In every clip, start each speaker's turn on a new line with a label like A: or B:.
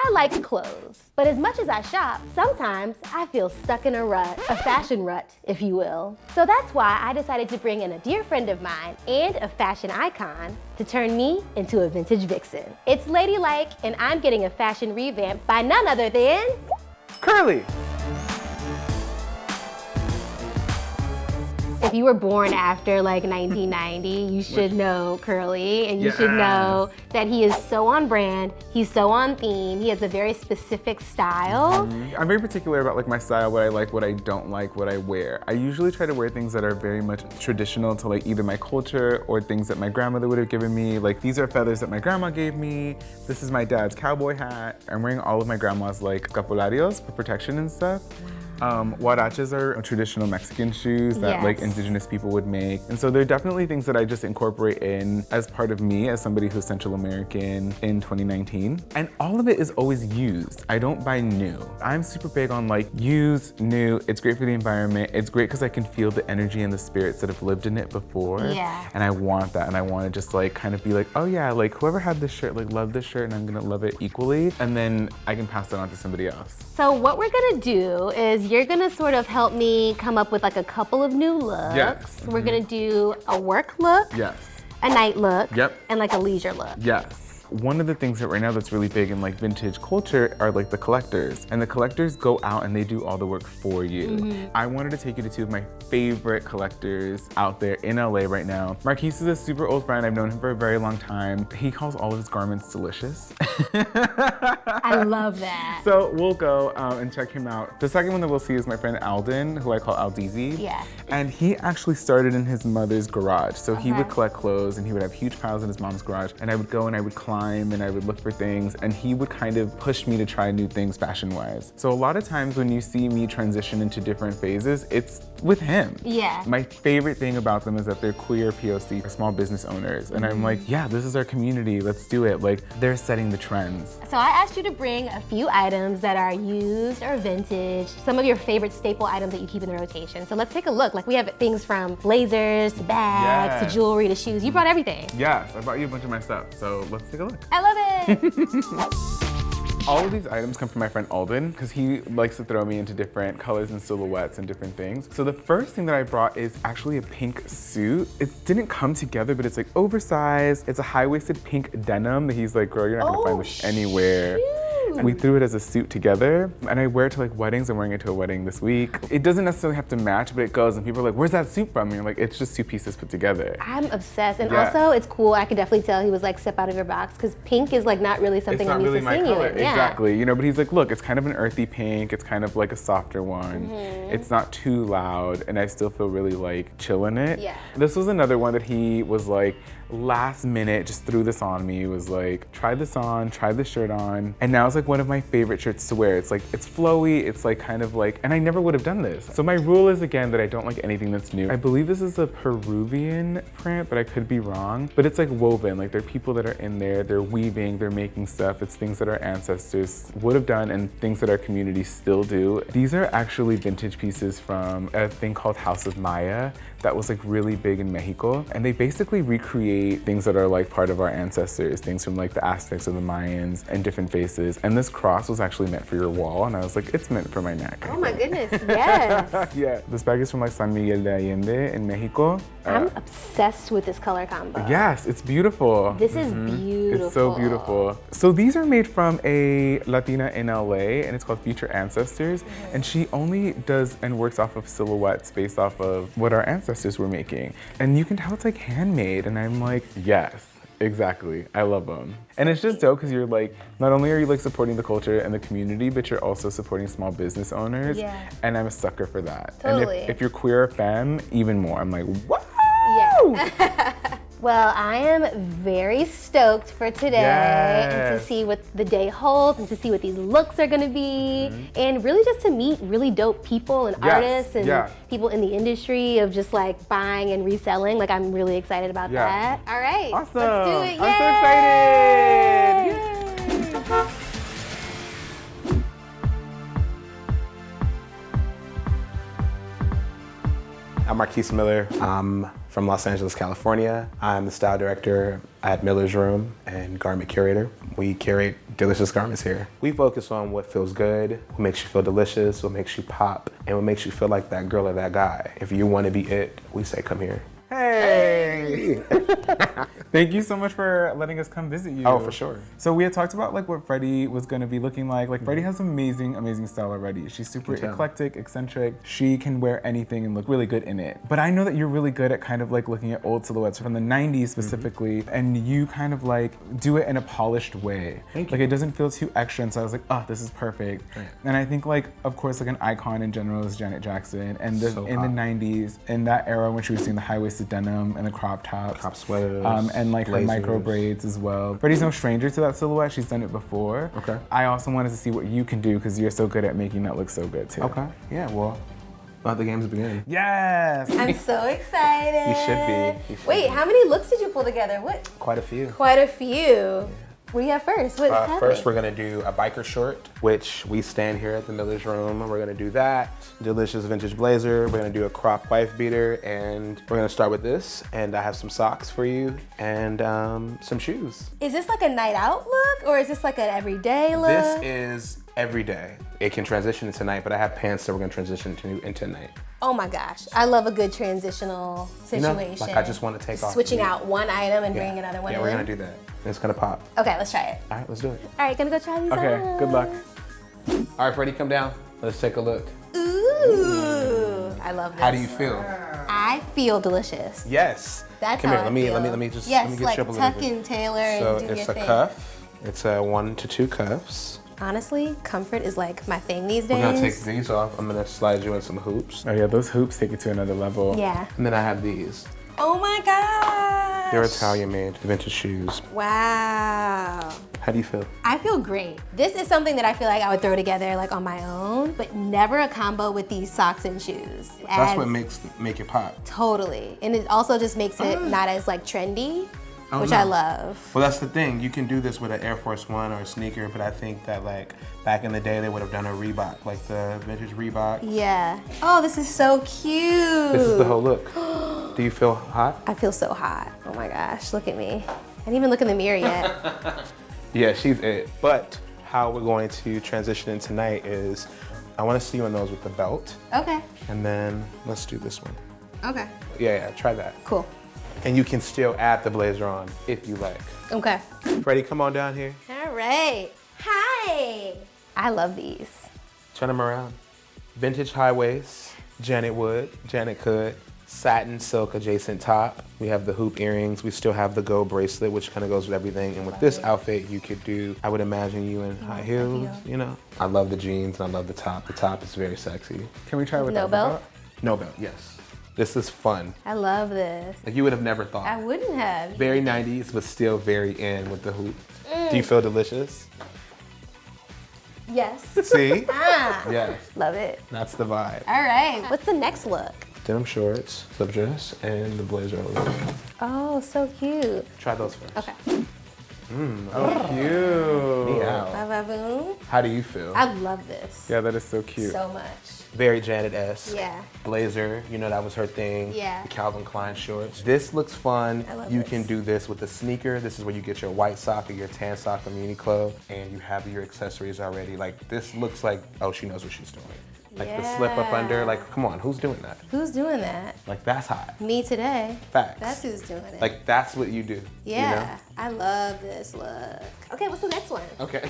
A: I like clothes, but as much as I shop, sometimes I feel stuck in a rut, a fashion rut, if you will. So that's why I decided to bring in a dear friend of mine and a fashion icon to turn me into a vintage vixen. It's Ladylike, and I'm getting a fashion revamp by none other than...
B: Curly!
A: If you were born after like 1990, you should know Curly, and you should know that he is so on brand, he's so on theme, he has a very specific style.
B: I'm very particular about like my style, what I like, what I don't like, what I wear. I usually try to wear things that are very much traditional to like either my culture or things that my grandmother would have given me. Like these are feathers that my grandma gave me. This is my dad's cowboy hat. I'm wearing all of my grandma's like escapularios for protection and stuff. Huaraches are traditional Mexican shoes that like indigenous people would make. And so they're definitely things that I just incorporate in as part of me as somebody who's Central American in 2019. And all of it is always used. I don't buy new. I'm super big on like used, new. It's great for the environment. It's great because I can feel the energy and the spirits that have lived in it before. Yeah. And I want that. And I want to just like kind of be like, oh yeah, like whoever had this shirt, like love this shirt and I'm gonna love it equally. And then I can pass that on to somebody else.
A: So what we're gonna do is you're gonna sort of help me come up with like a couple of new looks.
B: Yes.
A: We're gonna do a work look,
B: yes,
A: a night look,
B: yep,
A: and like a leisure look.
B: Yes. One of the things that right now that's really big in like vintage culture are like the collectors. And the collectors go out and they do all the work for you. I wanted to take you to two of my favorite collectors out there in LA right now. Marquise is a super old friend. I've known him for a very long time. He calls all of his garments delicious.
A: I love that.
B: So we'll go and check him out. The second one that we'll see is my friend Alden, who I call Aldizi.
A: Yeah.
B: And he actually started in his mother's garage. So he would collect clothes and he would have huge piles in his mom's garage. And I would go and I would climb and I would look for things, and he would kind of push me to try new things fashion-wise. So a lot of times when you see me transition into different phases, it's with him.
A: Yeah.
B: My favorite thing about them is that they're queer POC, or small business owners. And I'm like, yeah, this is our community, let's do it. Like, they're setting the trends.
A: So I asked you to bring a few items that are used or vintage, some of your favorite staple items that you keep in the rotation. So let's take a look. Like we have things from blazers to bags to jewelry to shoes. You brought everything.
B: Yes, I brought you a bunch of my stuff. So let's take a look.
A: I love it.
B: All of these items come from my friend Alden because he likes to throw me into different colors and silhouettes and different things. So the first thing that I brought is actually a pink suit. It didn't come together, but it's like oversized. It's a high-waisted pink denim that he's like, girl, you're not gonna find this anywhere.
A: Shoot.
B: And we threw it as a suit together, and I wear it to like weddings. I'm wearing it to a wedding this week. It doesn't necessarily have to match, but it goes, and people are like, where's that suit from? And you're like, it's just two pieces put together.
A: I'm obsessed, and also it's cool. I could definitely tell he was like, step out of your box, because pink is like not really something I'm used to seeing you in.
B: Exactly, you know, but he's like, look, it's kind of an earthy pink. It's kind of like a softer one. It's not too loud, and I still feel really like chill in it. Yeah. This was another one that he was like, last minute, just threw this on me. He was like, try this on, try this shirt on. And now it's like one of my favorite shirts to wear. It's like, it's flowy, it's like kind of like, and I never would have done this. So my rule is again that I don't like anything that's new. I believe this is a Peruvian print, but I could be wrong. But it's like woven, like there are people that are in there, they're weaving, they're making stuff. It's things that our ancestors would have done and things that our community still do. These are actually vintage pieces from a thing called House of Maya that was like really big in Mexico. And they basically recreate things that are like part of our ancestors, things from like the Aztecs or the Mayans and different faces. And this cross was actually meant for your wall. And I was like, it's meant for my neck.
A: Oh my goodness, yes.
B: Yeah, this bag is from like San Miguel de Allende in Mexico.
A: I'm obsessed with this color combo.
B: Yes, it's beautiful.
A: This is beautiful.
B: It's so beautiful. So these are made from a Latina in LA, and it's called Future Ancestors. And she only does and works off of silhouettes based off of what our ancestors were making. And you can tell it's like handmade, and I'm like, yes. Exactly, I love them. And it's just dope because you're like, not only are you like supporting the culture and the community, but you're also supporting small business owners. Yeah. And I'm a sucker for that.
A: Totally.
B: And if you're queer or femme, even more. I'm like, what?
A: Yeah. Well, I am very stoked for today and to see what the day holds and to see what these looks are gonna be and really just to meet really dope people and artists and people in the industry of just like buying and reselling. Like I'm really excited about that. All right,
B: awesome.
A: Let's do it.
B: I'm so excited. Yay.
C: I'm Marquise Miller. I'm from Los Angeles, California. I'm the style director at Miller's Room and garment curator. We curate Delicious Garments here. We focus on what feels good, what makes you feel delicious, what makes you pop, and what makes you feel like that girl or that guy. If you want to be it, we say come here.
B: Hey! Thank you so much for letting us come visit you.
C: Oh, for sure.
B: So we had talked about like what Freddie was gonna be looking like. Like Freddie has amazing, amazing style already. She's super eclectic, eccentric. She can wear anything and look really good in it. But I know that you're really good at kind of like looking at old silhouettes from the 90s specifically, and you kind of like do it in a polished way.
C: Thank you.
B: Like it doesn't feel too extra, and so I was like, oh, this is perfect. Right. And I think like, of course, like an icon in general is Janet Jackson, and in the 90s, in that era when she was seeing the high-waisted denim and the crop tops.
C: Crop sweaters.
B: And like her micro braids as well. Freddie's no stranger to that silhouette. She's done it before.
C: Okay.
B: I also wanted to see what you can do because you're so good at making that look so good too.
C: Okay. Yeah, well, let the games begin.
B: Yes!
A: I'm so excited.
C: You should be.
A: Wait, how many looks did you pull together? What?
C: Quite a few.
A: Quite a few. What do you have first? What's happening?
C: First, we're gonna do a biker short, which we stand here at the Miller's Room, and we're gonna do that. Delicious vintage blazer. We're gonna do a crop wife beater, and we're gonna start with this. And I have some socks for you, and some shoes.
A: Is this like a night out look, or is this like an everyday look?
C: This is every day. It can transition into night, but I have pants that we're gonna transition into night.
A: Oh my gosh, I love a good transitional situation.
C: You know, like I just want to take off.
A: Switching out one item and bringing another one in.
C: Yeah, we're gonna do that. It's gonna pop.
A: Okay, let's try it.
C: All right, let's do it.
A: All right, gonna go try these on.
B: Okay, good luck.
C: All right, Freddie, come down. Let's take a look.
A: Ooh, I love this.
C: How do you feel?
A: I feel delicious.
C: Yes.
A: That's
C: Come
A: how
C: here.
A: I
C: Let
A: feel.
C: me just
A: yes,
C: let me get
A: like
C: you up a little
A: tuck
C: bit.
A: in, Taylor,
C: So
A: and do your
C: it's a
A: thing.
C: cuff. It's a 1 to 2 cuffs.
A: Honestly, comfort is like my thing these days.
C: We're gonna take these off. I'm gonna slide you in some hoops.
B: Oh yeah, those hoops take it to another level.
A: Yeah.
C: And then I have these.
A: Oh my gosh.
C: They're Italian made vintage shoes.
A: Wow.
C: How do you feel?
A: I feel great. This is something that I feel like I would throw together like on my own, but never a combo with these socks and shoes.
C: That's what make it pop.
A: Totally. And it also just makes it not as like trendy, which
C: no.
A: I love.
C: Well, that's the thing. You can do this with an Air Force One or a sneaker, but I think that like back in the day, they would have done a Reebok, like the vintage Reebok.
A: Yeah. Oh, this is so cute.
C: This is the whole look. Do you feel hot?
A: I feel so hot. Oh my gosh, look at me. I didn't even look in the mirror yet.
C: Yeah, she's it. But how we're going to transition in tonight is I want to see you in those with the belt.
A: Okay.
C: And then let's do this one.
A: Okay.
C: Yeah, try that.
A: Cool.
C: And you can still add the blazer on if you like.
A: Okay.
C: Freddie, come on down here.
A: All right. Hi. I love these.
C: Turn them around. Vintage high waist, Janet Wood, Janet Could, satin silk adjacent top. We have the hoop earrings. We still have the gold bracelet, which kind of goes with everything. And with this outfit, you could do, I would imagine you in high heels, you know? I love the jeans and I love the top. The top is very sexy.
B: Can we try without
A: No
B: the
A: belt?
C: No belt, yes. This is fun.
A: I love this.
C: Like you would have never thought.
A: I wouldn't have.
C: Very 90s, but still very in with the hoop. Do you feel delicious?
A: Yes.
C: See?
A: Ah.
C: Yes,
A: Love it.
C: that's the vibe.
A: All right. What's the next look?
C: Denim shorts, slip dress, and the blazer over.
A: Oh, so cute.
C: Try those first.
A: Okay.
B: Oh, cute.
C: Meow.
A: Ba-ba-boom.
C: How do you feel?
A: I love this
B: Yeah, that is so cute.
A: so much.
C: Very Janet-esque.
A: Yeah.
C: Blazer, you know that was her thing.
A: Yeah.
C: The Calvin Klein shorts. This looks fun.
A: I love
C: You
A: this.
C: can do this with a sneaker. This is where you get your white sock or your tan sock from Uniqlo, and you have your accessories already. Like this looks like, oh, she knows what she's doing. Like the slip up under, like come on, who's doing that?
A: Who's doing that?
C: Like that's hot.
A: Me today.
C: Facts.
A: That's who's doing it.
C: Like that's what you do.
A: yeah.
C: You know?
A: I love this look. Okay, what's the next one?
C: Okay.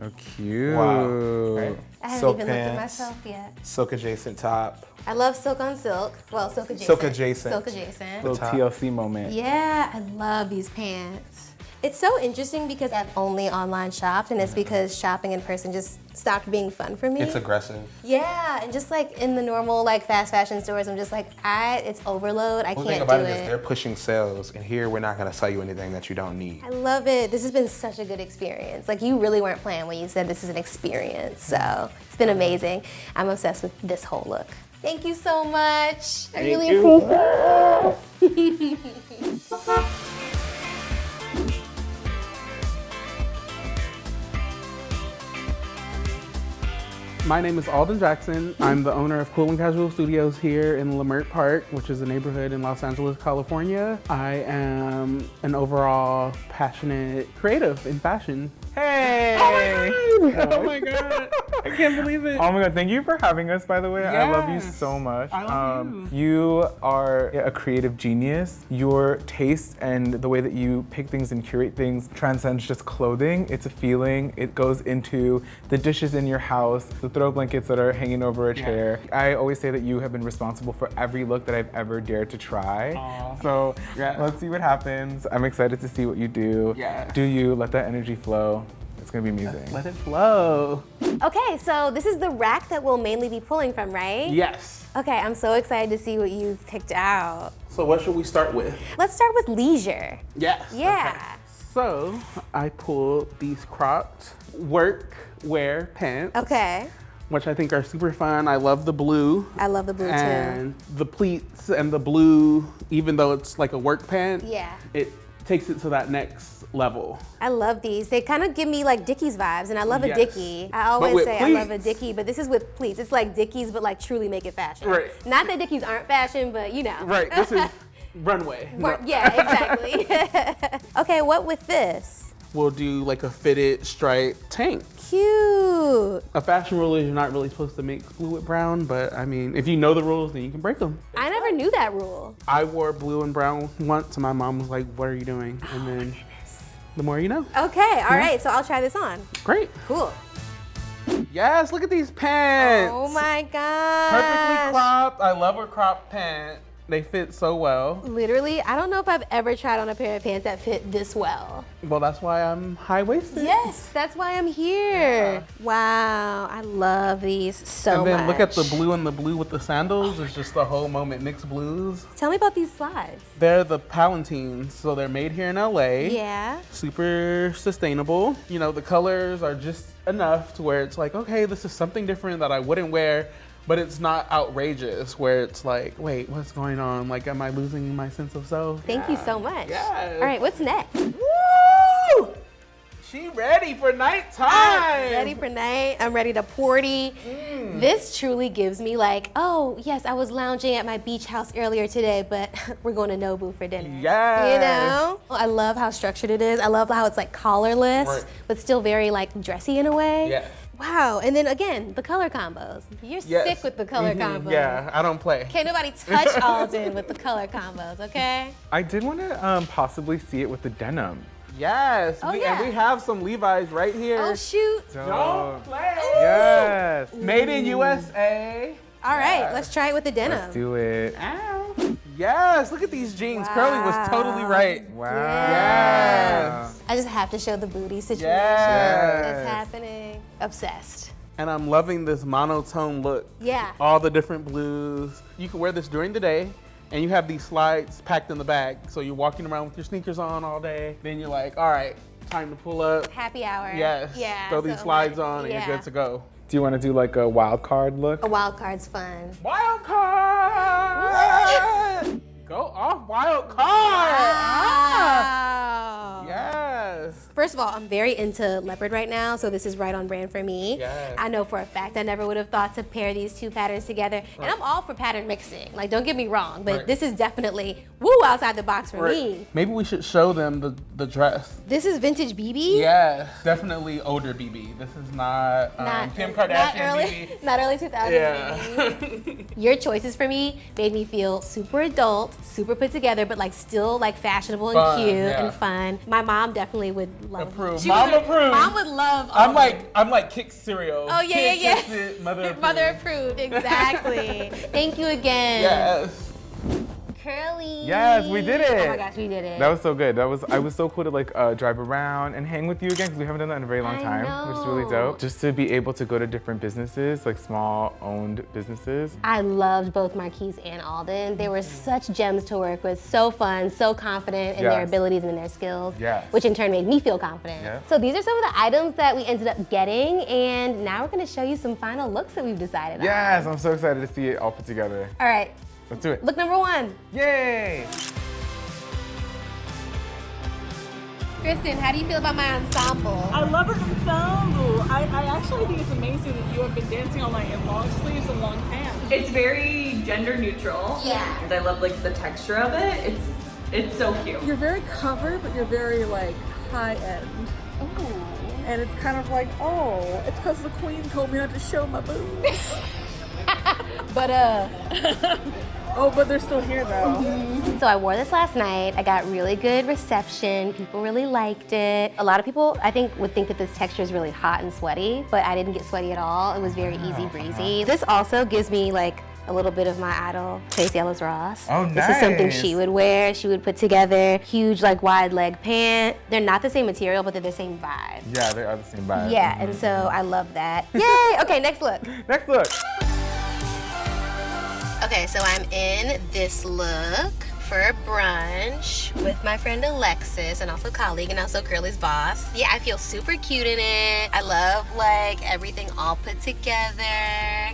B: Oh, cute.
C: Wow. Right?
A: I haven't
C: Silk
A: even looked at
C: pants,
A: myself yet.
C: silk adjacent top.
A: I love silk on silk. Well, silk adjacent.
C: Silk adjacent.
A: Silk adjacent.
B: Little
C: top.
B: TLC moment.
A: Yeah, I love these pants. It's so interesting because I've only online shopped, and it's because shopping in person just stopped being fun for me.
C: It's aggressive.
A: Yeah, and just like in the normal like fast fashion stores, I'm just like, it's overload. I
C: Well, the thing
A: can't
C: about
A: do
C: it is
A: it.
C: they're pushing sales, and here we're not gonna sell you anything that you don't need.
A: I love it. This has been such a good experience. Like you really weren't playing when you said this is an experience. So it's been amazing. I'm obsessed with this whole look. Thank you so much. I really appreciate it.
D: My name is Alden Jackson. I'm the owner of Cool and Casual Studios here in Leimert Park, which is a neighborhood in Los Angeles, California. I am an overall passionate creative in fashion.
B: Hey!
D: Oh my god! I can't believe it.
B: Oh my god, thank you for having us, by the way. I love you so much.
D: I love you.
B: You are a creative genius. Your taste and the way that you pick things and curate things transcends just clothing. It's a feeling. It goes into the dishes in your house, the throw blankets that are hanging over a chair. I always say that you have been responsible for every look that I've ever dared to try.
D: Aww.
B: So let's see what happens. I'm excited to see what you do.
D: Yeah.
B: Do you let that energy flow? It's gonna be amazing.
D: Let it flow.
A: Okay, so this is the rack that we'll mainly be pulling from, right?
D: Yes.
A: Okay, I'm so excited to see what you've picked out.
D: So what should we start with?
A: Let's start with leisure.
D: Yes.
A: Yeah.
D: Okay. So I pulled these cropped work wear pants.
A: Okay.
D: Which I think are super fun. I love the blue.
A: I love the blue
D: and the pleats and the blue, even though it's like a work pant, it takes it to that next level.
A: I love these. They kind of give me like Dickies vibes, and I love a Dickie. I
D: But
A: always
D: with
A: say
D: pleats.
A: I love a Dickie, but this is with pleats. It's like Dickies, but like truly make it fashion.
D: Right.
A: Not that Dickies aren't fashion, but you know.
D: Right, this is runway. No.
A: Yeah, exactly. Okay, what with this?
D: We'll do like a fitted striped tank.
A: Cute.
D: A fashion rule is you're not really supposed to make blue with brown, but I mean, if you know the rules, then you can break them.
A: I never knew that rule.
D: I wore blue and brown once, and my mom was like, "What are you doing?" And then the more you know.
A: Okay, all right, so I'll try this on.
D: Great.
A: Cool.
D: Yes, look at these pants.
A: Oh my god.
D: Perfectly cropped. I love a cropped pant. They fit so well.
A: Literally, I don't know if I've ever tried on a pair of pants that fit this well.
D: Well, that's why I'm high-waisted.
A: Yes, that's why I'm here. Yeah. Wow, I love these so much.
D: And then look at the blue and the blue with the sandals. It's just the whole moment mixed blues.
A: Tell me about these slides.
D: They're the Palantines, so they're made here in LA.
A: Yeah.
D: Super sustainable. You know, the colors are just enough to where it's like, okay, this is something different that I wouldn't wear, but it's not outrageous where it's like, wait, what's going on? Like, am I losing my sense of self?
A: Thank you so much.
D: Yes.
A: All right, what's next?
D: Woo! She ready for nighttime.
A: I'm ready for night. I'm ready to party. This truly gives me like, oh, yes, I was lounging at my beach house earlier today, but we're going to Nobu for dinner.
D: Yes.
A: You know? I love how structured it is. I love how it's like collarless, but still very like dressy in a way.
D: Yeah.
A: Wow, and then again, the color combos. You're sick with the color combos.
D: Yeah, I don't play.
A: Can't nobody touch Alden with the color combos, okay?
B: I did want to possibly see it with the denim.
D: Yes,
A: Oh,
D: and we have some Levi's right here.
A: Oh, shoot.
D: Don't play.
B: Yes.
D: Made in USA.
A: All right, let's try it with the denim.
B: Let's do it.
D: Ow. Yes, look at these jeans.
A: Wow.
D: Curly was totally right.
B: Wow.
D: Yes.
A: I just have to show the booty situation
D: Yes.
A: that's happening. Obsessed.
D: And I'm loving this monotone look.
A: Yeah.
D: All the different blues. You can wear this during the day, and you have these slides packed in the bag. So you're walking around with your sneakers on all day. Then you're like, all right, time to pull up.
A: Happy hour.
D: Yes.
A: Yeah.
D: Throw these slides on, and you're good to go.
B: Do you want to do like a wild card look?
A: A wild card's fun.
D: Wild card! Go off, wild card! Ah! Yes.
A: First of all, I'm very into leopard right now, so this is right on brand for me.
D: Yes.
A: I know for a fact I never would have thought to pair these two patterns together. And I'm all for pattern mixing. Like, don't get me wrong, but this is definitely woo outside the box for me.
D: Maybe we should show them the dress.
A: This is vintage BB?
D: Yeah, definitely older BB. This is not Kim Kardashian BB.
A: Not early 2000s.
D: Yeah.
A: BB. Your choices for me made me feel super adult, super put together, but like still like fashionable and
D: Fun,
A: cute
D: yeah.
A: and fun. My mom definitely would love
D: Approve.
A: She
D: Mom
A: would,
D: approved.
A: Mom would love all of it.
D: I'm like Kick cereal.
A: Oh yeah,
D: Kid
A: yeah,
D: kissed it, mother approved.
A: Mother approved, exactly. Thank you again.
D: Yes.
A: Curly.
B: Yes, we did it.
A: Oh my gosh, we did it.
B: That was so good. I was so cool to like drive around and hang with you again because we haven't done that in a very long time, which is really dope. Just to be able to go to different businesses, like small owned businesses.
A: I loved both Marquise and Alden. They were such gems to work with, so fun, so confident in their abilities and in their skills, which in turn made me feel confident. So these are some of the items that we ended up getting, and now we're gonna show you some final looks that we've decided on.
B: Yes, I'm so excited to see it all put together.
A: All right.
B: Let's do it.
A: Look number one.
B: Yay!
A: Kristen, how do you feel about my ensemble?
E: I love her ensemble. I I actually think it's amazing that you have been dancing all night in long sleeves and long pants.
F: It's very gender neutral.
A: Yeah.
F: And I love like the texture of it. It's so cute.
E: You're very covered, but you're very like high end.
A: Ooh.
E: And it's kind of like, oh, it's because the queen told me not to show my boobs.
A: But
E: oh, but they're still here though.
A: So I wore this last night. I got really good reception. People really liked it. A lot of people, I think, would think that this texture is really hot and sweaty, but I didn't get sweaty at all. It was very easy breezy. This also gives me like a little bit of my idol, Tracee Ellis Ross.
B: Oh, nice.
A: This is something she would wear. She would put together huge like wide leg pant. They're not the same material, but they're the same vibe.
B: Yeah, they are the same vibe.
A: Yeah, and so I love that. Yay! Okay, next look.
B: Next look.
A: Okay, so I'm in this look for brunch with my friend Alexis and also colleague and also Curly's boss. Yeah, I feel super cute in it. I love like everything all put together.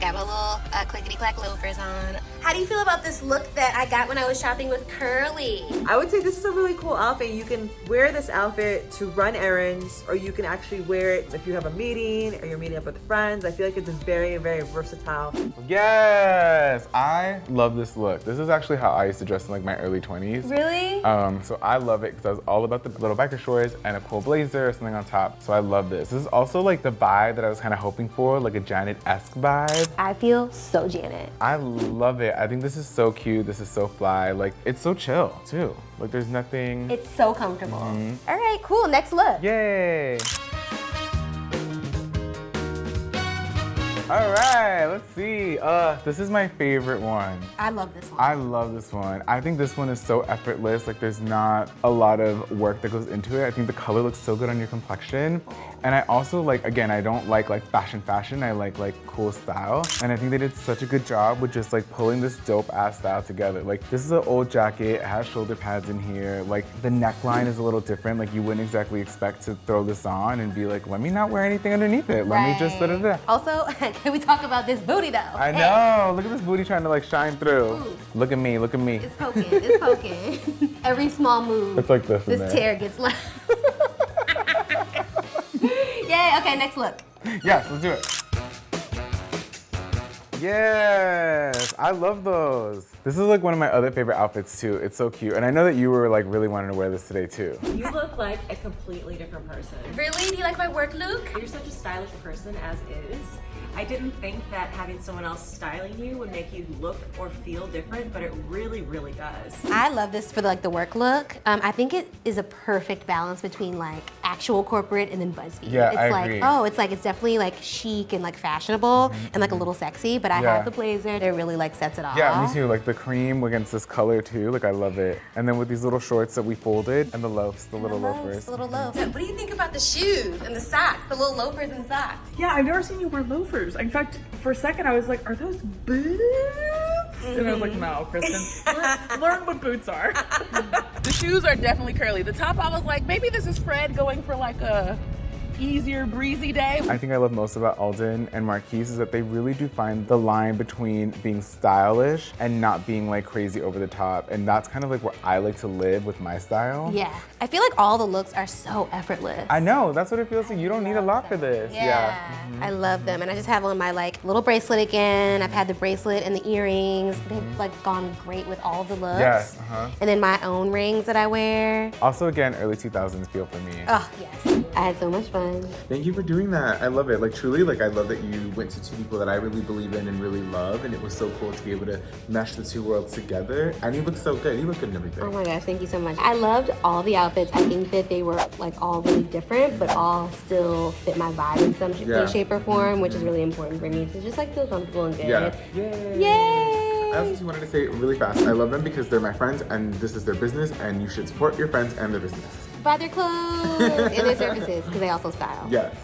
A: Got my little clickety-clack loafers on. How do you feel about this look that I got when I was shopping with Curly?
G: I would say this is a really cool outfit. You can wear this outfit to run errands, or you can actually wear it if you have a meeting or you're meeting up with friends. I feel like it's very, very versatile.
B: Yes, I love this look. This is actually how I used to dress in like my early 20s.
A: Really?
B: So I love it because I was all about the little biker shorts and a cool blazer or something on top. So I love this. This is also like the vibe that I was kind of hoping for, like a Janet-esque vibe.
A: I feel so Janet.
B: I love it. I think this is so cute. This is so fly. Like, it's so chill too. Like, there's nothing.
A: It's so comfortable. All right, cool, next look.
B: Yay! All right, let's see. This is my favorite one.
A: I love this one.
B: I love this one. I think this one is so effortless. Like, there's not a lot of work that goes into it. I think the color looks so good on your complexion. And I also like, again, I don't like fashion. I like cool style. And I think they did such a good job with just like pulling this dope ass style together. Like, this is an old jacket, it has shoulder pads in here. Like, the neckline is a little different. Like, you wouldn't exactly expect to throw this on and be like, let me not wear anything underneath it. Let me just da-da-da.
A: Also, can we talk about this booty though?
B: I know, look at this booty trying to like shine through.
A: Ooh.
B: Look at me, look at me.
A: It's poking, it's poking. Every small move.
B: It's like this in
A: This
B: there.
A: tear gets left. Yay, okay, next look.
B: Yes, let's do it. Yes, I love those. This is like one of my other favorite outfits too. It's so cute. And I know that you were like really wanting to wear this today too.
H: You look like a completely different person.
A: Really? Do you like my work look?
H: You're such a stylish person as is. I didn't think that having someone else styling you would make you look or feel different, but it really, really does.
A: I love this for the work look. I think it is a perfect balance between like actual corporate and then BuzzFeed.
B: Yeah,
A: it's
B: I
A: like,
B: agree.
A: oh, it's definitely like chic and like fashionable and like a little sexy, but I
B: Yeah.
A: have the blazer that really like sets it off.
B: Yeah, me too. Like the cream against this color too. Like I love it. And then with these little shorts that we folded and the loafs, the little loafers.
A: The little loafs. What do you think about the shoes and the socks, the little loafers and socks?
E: Yeah, I've never seen you wear loafers. In fact, for a second I was like, are those boots? And I was like, no, Kristen, learn what boots are. The shoes are definitely curly. The top, I was like, maybe this is Fred going for like a easier, breezy day.
B: I think I love most about Alden and Marquise is that they really do find the line between being stylish and not being like crazy over the top. And that's kind of like where I like to live with my style.
A: Yeah, I feel like all the looks are so effortless.
B: I know, that's what it feels like. You don't need a lot for this.
A: Yeah, I love them. And I just have on my like little bracelet again. I've had the bracelet and the earrings. They've like gone great with all the looks.
B: Yes,
A: And then my own rings that I wear.
B: Also, again, early 2000s feel for me.
A: Oh, yes. I had so much fun.
B: Thank you for doing that. I love it. Like truly, like I love that you went to two people that I really believe in and really love, and it was so cool to be able to mesh the two worlds together. And you look so good. You look good in everything.
A: Oh my gosh, thank you so much. I loved all the outfits. I think that they were like all really different, but all still fit my vibe in some way, shape, or form, which is really important for me to just like feel comfortable and good.
B: Yeah. Yay.
A: Yay!
B: I also just wanted to say really fast, I love them because they're my friends and this is their business and you should support your friends and their business.
A: Buy their clothes and their services because they also style.
B: Yes.